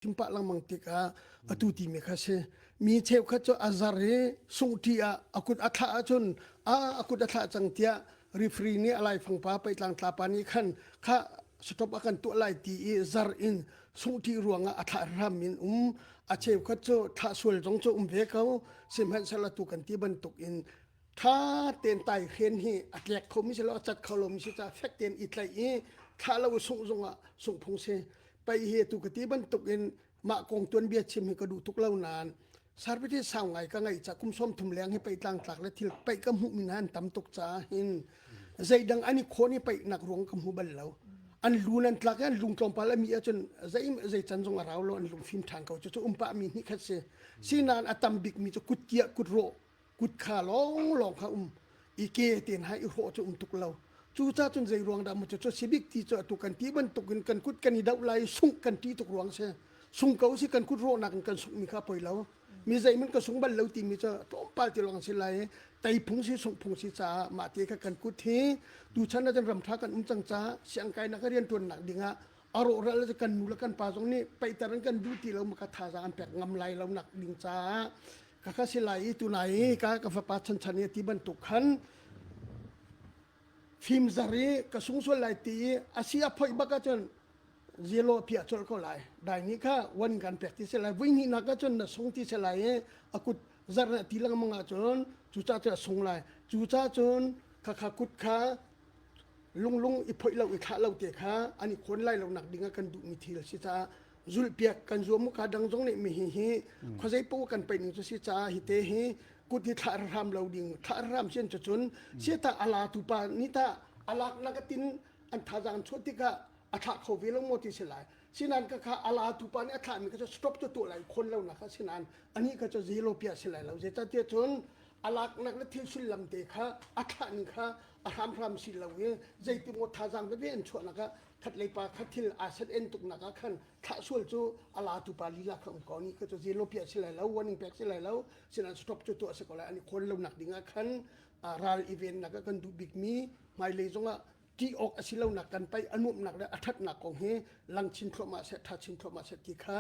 ทิมปะลังมังติกาอตุติเมคาเซมีเทวขจอาซาเรสุงทีอาอกุดอัฐาจนอกุดอัฐาจังเตียรีฟรีนี่อะไรฟังป้าไปตางตาปานี้ขันข้าสต็อปอากันตัวไลตีซาร์อินสุงทีรวงอัฐารามินอาเชวขจท่าสวลจงโจเวเขาเสมหันสลัตุกันที่บรรทุกอินถ้าเตียนไตเขียนฮีอักแยกเขาไม่ใช่เราจัดเขาลมมิจะแฟกเตียนอิตไลถ้าเราส่งส่งพงเซไปเหตุกติบรรทุกอินมากงตัวนเบียดชิมให้กระดูทุกเล่านานสารพิธีสาวไงก็ไงจะคุ้มซ้อมทุ่มแรงให้ไปต่างหลักและทิลไปกำหูมินหันตำตกจ้าหินใจดังอันนี้คนนี้ไปหนักหลวงกำหูบันแล้วอันลูนันตลักอันลุงตรงปาละมีจนใจจันทร์ทรงเราแล้วอันลุงฟิล์มทางเขาจะอุ้มปะมีนี่คัดเสียสีนานอัตมบิกมีจะกุดเกียกุดโรกุดขาลองเขาอีเกเตียนให้อีโรจะทุกเราจูจ้าจนใจรวงดำมันจะสิบิกที่จะตุกันที่บรรทุกกันกุดกันนี่ดาวไล่สุ่งกันที่ตุกรวงเสียสุ่งเขาสิกันกุดโรนักกันสุ่งมีข้าไปแล้วมีใจมันก็สุ่งบันแล้วตีมีจะต้มปลาที่ลองสิไลแต่พงสิส่งพงสิจ้ามาเตะกันกุดเทดูฉันน่าจะรำทักกันจังจ้าเสียงไก่นักเรียนตัวหนักดิ่งะอารมณ์เราจะกันนูละกันป่าตรงนี้ไปแต่นั้นกันดูที่เรามากระทาจานแปลกงำไหลเราหนักดิ่งจ้ากะกะสิไลตัวไหนกะกะฟ้าปาชันชันเนี่ยที่บรรทุกขันฟิล์มซารีกระสุนส่วนไหลตีอาเซียพอยบักจนเจโลเปียจนก็ไหลได้นี่ค่ะวันการแปลกที่เสลายวิ่งนี่นักจนสงที่เสลายอากุดซาร์ตีลังมังจนจูจ้าจะสงไหลจูจ้าจนข้ากุดข้าลุงอีพอยเราอีข้าเราเตะข้าอันนี้คนไล่เราหนักดิ่งกันดูมีทีละสิจ้าจุลเปียกันจัวมุขดังจงเนี่ยมีฮีข้าใจปูกันไปนี่จะสิจ้าฮิเตฮีกุฏิทารามเราดิ่งทารามเช่นจนเสียตาอาลาตุปานิตาอาลักนักตินอันทาจังชดที่ก็อัฐเขาเวลงโมติเสลายสินันก็ค่ะอาลาตุปานี่อัฐมีก็จะสต็อปตัวไหลคนเรานะคะสินันอันนี้ก็จะซีโรเปียเสลายเราจะเตี้ยจนอาลักนักละที่สุดลำเตะค่ะอัฐนี่ค่ะอารามพรามสิเราเนี่ยใจติโมทาจังก็เวียนชวนนะคะขัดเลยปาขัดทิลอาเซตเอ็นตุกนักขันข้าส่วนจูอาลาตุปาลีลาของก่อนนี้ก็จะซีโรเปียเสลายแล้ววันนึงแปลกเสลายแล้วสินันสต็อปตัวเสกอะไรอันนี้คนเราหนักดิ่งขันราลอีเวนต์นักกันดูบิ๊กมีไม่เลยจงอ่ะที่ออกอาศิลาหนักกันไปอนุมหนักและอัฐหนักของเฮลังชินทรมาเสทัดชินทรมาเสติขา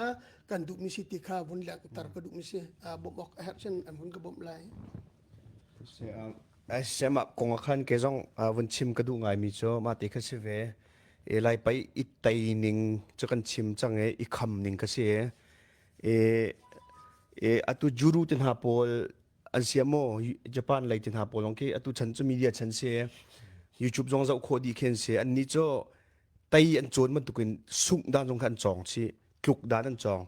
กันดูมิสิติขาบุญหลักตารกดูมิสิบ่มออกแฮร์เซนอันบุญกบ่มไหลไอ้เสมาคงขันเกจงวันชิมกระดูกไงมีจ้ามาติคัสเวไล่ไปอีไตนิงจะกันชิมจังอีคำนิงคัสอัตุจูรุตินฮาโปลอันเสียโมญี่ปุ่นไล่ตินฮาโปลองเคอัตุฉันจะมีเดียฉันเสียYouTube จงจะโคดีเข็นเสียอันนี้จ้าไตอันโจนมันตุกินสุกด้านจงขันจองชีกลุกด้านนั้นจอง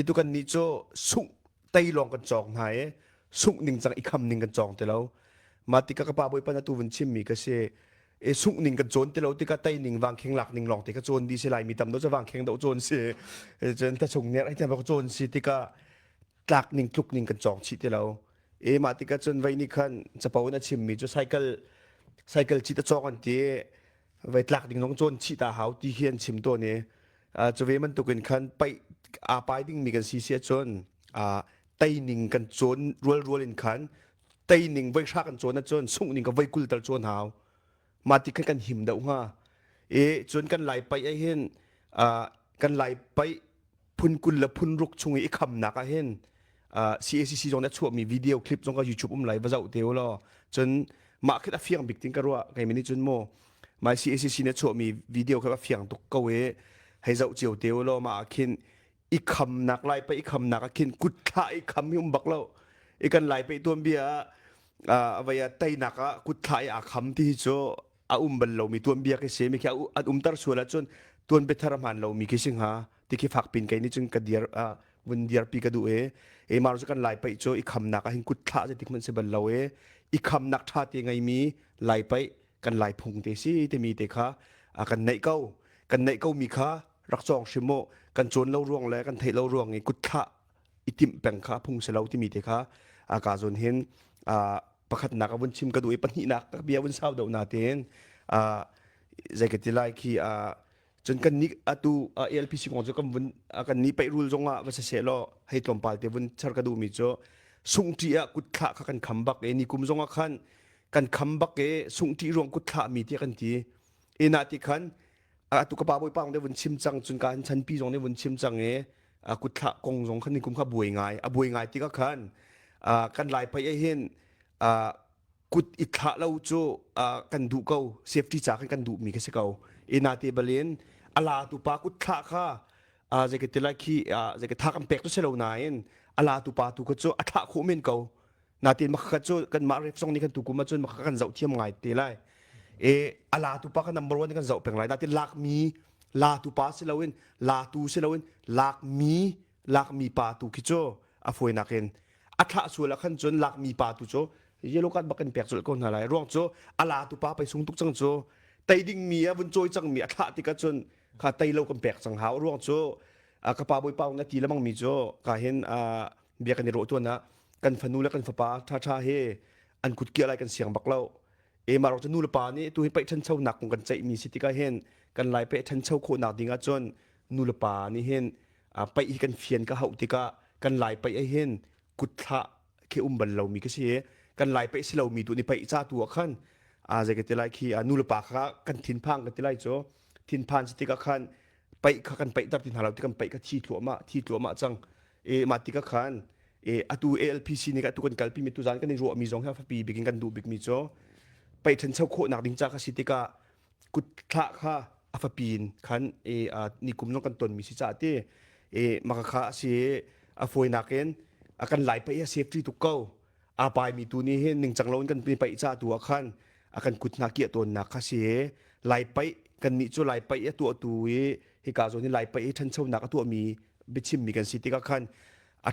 ตุกันนี้จ้าสุกไตลองกันจองหายสุกนิงจังอีคำนิงกันจองแต่แล้วมาติกากระปาบอยปันตูวันชิมมีก็เสียสุกนิงกันโจนแต่แล้วติกาไตนิงวางเข่งหลักนิงลองติกาโจนดีเสียไหลมีตำโนจะวางเข่งเดาโจนเสียจนถ้าส่งเนี่ยไอ้ที่บอกโจนสิติกาหลักนิงกลุกนิงกันจองชีแต่แล้วมาติกาจนไว้นี่ขันจะเป่าหน้าชิมมีจ้าไซเคิลชีตะจอกันที่ไว้หลักดิ่งน้องโจนชีตาหาวที่เฮียนชิมตัวนี้จะเวมันตุกันคันไปไปดิ่งมีกันซีเสียจนไตนิ่งกันโจนรัวลินคันไตนิ่งไว้ชักกันโจนนั่นจนสุ่งนิ่งก็ไว้กุลตะโจนหาวมาติกันหิมเดาฮะจนกันไหลไปไอเห็นกันไหลไปพุนกุลและพุนรุกชงอีคำหนักไอเห็นCACC จงนั้นช่วงมีวิดีโอคลิปจงก็ YouTube ไหลว่าจะเอาเดียวล้อจนมาคิดว่าเฟียงบิ๊กติ้งก็รู้ว่าไงมันนี่จนโมมา CACC เนี่ยช่วงมีวิดีโอคือว่าเฟียงตุกเกวให้เจ้าเจียวเดียวล้อมาคินอีคำหนักไหลไปอีคำหนักคินกุดท่าอีคำยุ่มบักแล้วอีกันไหลไปตัวเบียวัยไตหนักอ่ะกุดท่าอีคำที่โจบันเรามีตัวเบียก็เสียมีแค่ตาส่วนละจนตัวเป็นทรมานเรามีแค่สิ่งหาที่คิดฝักปินไกนี่จนกระเดียร์วันเดียร์ปีกระดูมารู้จักกันไหลไปโจอีคำหนักหิงกุดท่าจะติดมันเสบันเราอีคำนักท่าที่ไงมีไหลไปกันไหลพุงเตซี่แต่มีเตค่ะกันในเก้ามีค่ะรักจองชิโมกันโจนเล่าร่วงแล้วกันเทเล่าร่วงไงกุดท่าอิติมแปงค่ะพุงเสลาที่มีเตค่ะอากาศจนเห็นประคัดหนักวันชิมกระดูปัญหาหนักเบียวันเช้าเดาหนาเตนใจกันที่ไล่ขี้จนกันนี้ตัวALPC ของจะกันนี้ไปรูลจงว่าจะเสียล้อให้ตรมปาลเตวันชาร์กระดูมีจ้สุงที่กุดขะกันคำบักนี่กุมจงขันกันคำบักสุงที่รวงกุดขะมีที่กันที่นาทีขันตุกปาบอยปังได้วันชิมจังจนการฉันปีจงได้วันชิมจัง กุดขะกงสงคันนี่กุมขะบวยไงบวยไงที่ก็คันกันหลายไปเห็นกุดอิทะเราโจกันดูเกาเซฟตี้จากกันดูมีกันสิเกานาเตบเลนอลาตุปากุดขะค่ะจะกิตละคีจะกิทักกันเป็กตัวเชลล์นายนอลาตุปาตุก็โจอัฐะโคเมนเกานาเตมักกันโจกันมาเรฟซองนี่กันตุกุมาจนมักกันเจ้าเทียมไงเตไลอลาตุปากันนัมเบอร์วันกันเจ้าเป็นไรนาเตลักมีลาตุปาเซลวินลาตูเซลวินลักมีปาตุกิโจอฟวยนักเองอัฐะส่วนละขันจนลักมีปาตุโจเยลูกัดบักกันเปียกสุดคนอะไรร่วงโจอลาตุปาไปสูงตุกจังโจไตดิ่งมีบุญโจยจังมีอัฐะติกะจนข้าไตเรากันเปียกสังหาวร่วงโจกระปาบอยเป้านาทีแล้วมังมีโจข้าเห็นเบียกันในโรตัวนะกันฟนูและกันฟปาท่าเฮอันกุดเกี่ยอะไรกันเสียงบักเล่ามาเราจะนู่นละปานี่ตัวให้ไปชั้นเช่าหนักของกันใจมีสิทธิกาเห็นกันไล่ไปชั้นเช่าโคหนักดิ่งจนนู่นละปานี่เห็นไปอีกันเฟียนก็เฮาติกากันไล่ไปไอเห็นกุดทะเคบันเรามีก็เสียกันไล่ไปสิเรามีตัวนี้ไปจ้าตัวขันจะกันติไลคีนู่นละปาค่ะกันทินพังกันติไลโจทินพันสิทธิกาขันไปกันไปตัดทินหาเราที่กันไปก็ที่ตัวมาจังมาติกาขันตู ALPC นี่ก็ตุกันกัลปีมีตุจานกันในรัวมีสองห้าปีบิกินกันดูบิกมีโจไปทันเช่าโคหนักดิ่งจากสิทธิกากุดทะค่ะอาฟปีนขันนี่กุมน้องกันตนมีสิจ่าเต้มาค่ะเสียฟวยนักเองกันไหลไปเซฟตี้ตุกเก้าไปมีตัวนี้เห็นหนึ่งจังเรากันไปจ้าตัวขันกันกุดนักเกียตัวนักค่ะเสียไหลไปกันนี่จะไหลไปตัวเฮกาโซนี่ไหลไปทันเช่านักตัวมีบิชิมมีกันสิทธิกาขัน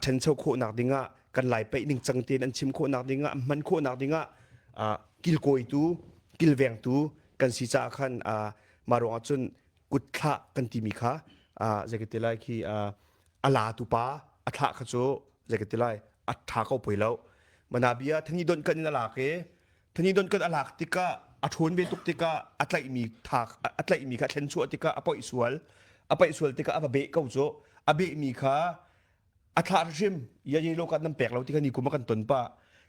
ทันเช่าโคหนักดิ่งกันไหลไปหนึ่งจังเตนอันชิมโคหนักดิ่งมันโคหนักดิ่งกิลโกยตูกิลเวงตูกันสิจ่าขันมารองจนกุดขะกันตีมีค่ะจะกิตไลคีอลาตุปาอัฐะขโจจะกิตไลอัฐะเขาไปแล้วมันอาบียทั้งนี้โดนกันนลากทั้งนี้โดนกันอลากติกาอัฐวนเบตุกติกาอัตไลมีทักอัตไลมีค่ะเทนชัวติกาอปอยสวลติกาอปเบะเขาโจอเบะมีค่ะอัฐะริมยัยโลกันน้ำแปลกเราที่กันนี่กูมากันตนปะ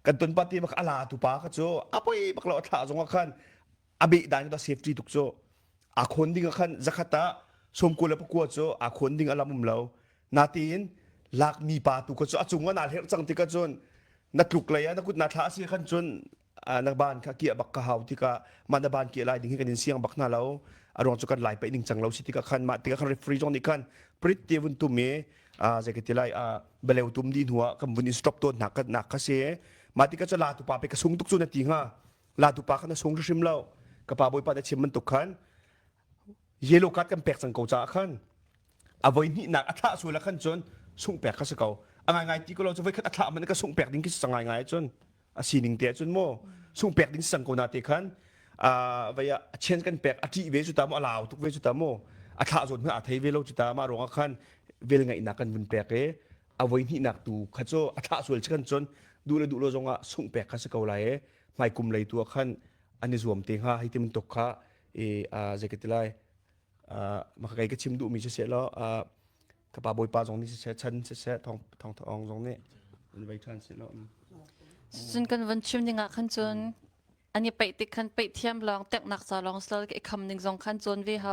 กันตนปะที่มักอลาตุปาขโจอปอยมักเราอัฐะจงขันอเบะด่านก็ต้องเซฟตี้ตุกโจคนดิ้งขันจักตาสมกุลปกวดโจคนดิ้งอลามุมเรานาตีนลักมีปาตุกโจจุงว่านาเฮจังติกจนนักลุกเลยนักกุดนาท้าเสียขันจนนักบ้านข้าเกียบักกะเฮาที่กะมันนักบ้านเกียไล่ดิ้งให้กันเสียงบักนาเราอารมณ์จุกันไหลไปดิ้งจังเราสิติกขันมาติกขันรีฟรีจงนี่ขันปริตเตวุนตุเมจะกิติไลเบลวตุมดินหัวคำบุญอินสต็อปตัวหนักกะเสียมาติกจะลาตุปาไปกระสุงตุกจุนนาทีฮะลาตุปาขันสุงริมเรากระปาบอยปาได้ชิมมันตุกขันเยลูกัดกันแปลกสังเกตจากขันเอาไว้นี่หนักอัฐะส่วนละขันจนส่งแปลกข้าศึกเอาง่ายๆที่ก็เราจะไว้ขัดอัฐะมันก็ส่งแปลกดิ้งคิดสังง่ายๆจนสีนิ่งเตะจนโม่ส่งแปลกดิ้งสังโกนาเตขันไว้เช่นกันแปลกอธิเวจุตามอลาวทุกเวจุตามโม่อัฐะส่วนเมื่ออัฐิเวโลจุตามารองขันเวลไงหนักกันบุญแปลกเอาไว้นี่หนักตูขัดโจอัฐะส่วนขันจนดูเลยจงส่งแปลกข้าศึกอะไรไม่กลุ่มเลยตัวขันอันนี้รวมเตียงhaให้ที่มันตกข้าจะกิตไลมาใครก็ชิมดูมีเสียแล้วกระปาบอยปลาตรงนี้เสียชั้นเสียทองตรงนี้มันไปชั้นเสียแล้วจนกันวันชิมยังขันจนอันนี้ไปติดขันไปเทียมลองแตกหนักสาลองสลายคำหนึ่งสองขันจนวิหา